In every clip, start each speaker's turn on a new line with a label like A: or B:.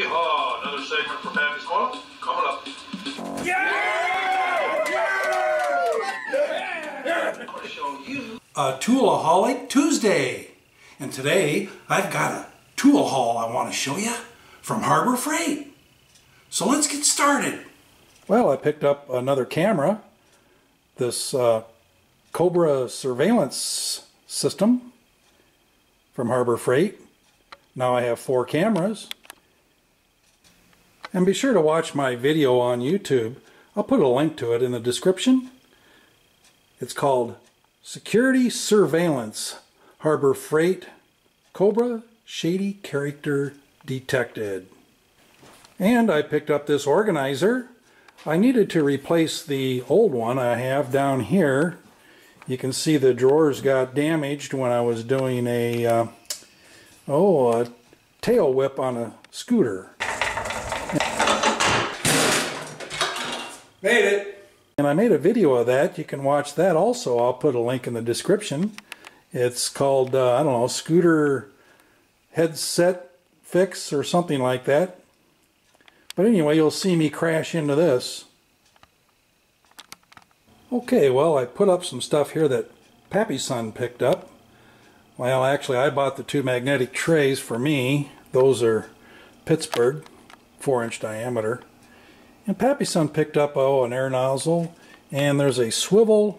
A: Yeehaw! Another segment from Pappy's Corner coming up. Yeah! I'm going to show you
B: a Tool-a-Holic Tuesday. And today I've got a tool haul I want to show you from Harbor Freight. So let's get started. Well, I picked up another camera, this Cobra surveillance system from Harbor Freight. Now I have 4 cameras. And be sure to watch my video on YouTube. I'll put a link to it in the description. It's called Security Surveillance Harbor Freight Cobra Shady Character Detected. And I picked up this organizer. I needed to replace the old one I have down here. You can see the drawers got damaged when I was doing a tail whip on a scooter. Made it! And I made a video of that. You can watch that also. I'll put a link in the description. It's called, I don't know, Scooter Headset Fix or something like that. But anyway, you'll see me crash into this. Okay, well, I put up some stuff here that Pappy's son picked up. Well, actually, I bought the 2 magnetic trays for me. Those are Pittsburgh, 4-inch diameter. And Pappy's son picked up, an air nozzle. And there's a swivel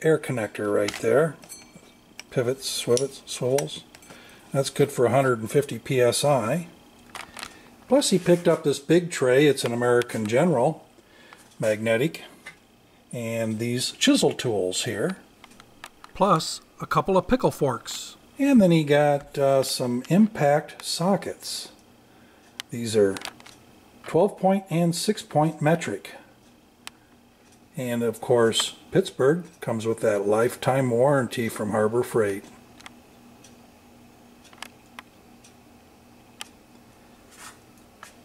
B: air connector right there. Pivots, swivels. That's good for 150 psi. Plus he picked up this big tray. It's an American General magnetic. And these chisel tools here. Plus a couple of pickle forks. And then he got some impact sockets. These are 12-point and 6-point metric. And of course, Pittsburgh comes with that lifetime warranty from Harbor Freight.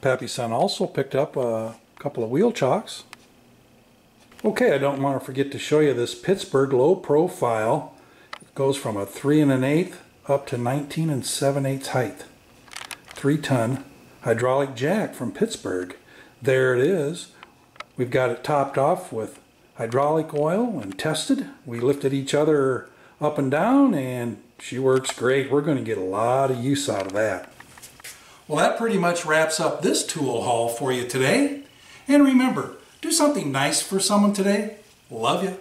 B: Pappy's son also picked up a couple of wheel chocks. Okay, I don't want to forget to show you this Pittsburgh low profile. It goes from a 3 1/8 up to 19 7/8 height. 3-ton hydraulic jack from Pittsburgh. There it is. We've got it topped off with hydraulic oil and tested. We lifted each other up and down and she works great. We're going to get a lot of use out of that. Well, that pretty much wraps up this tool haul for you today. And remember, do something nice for someone today. Love you.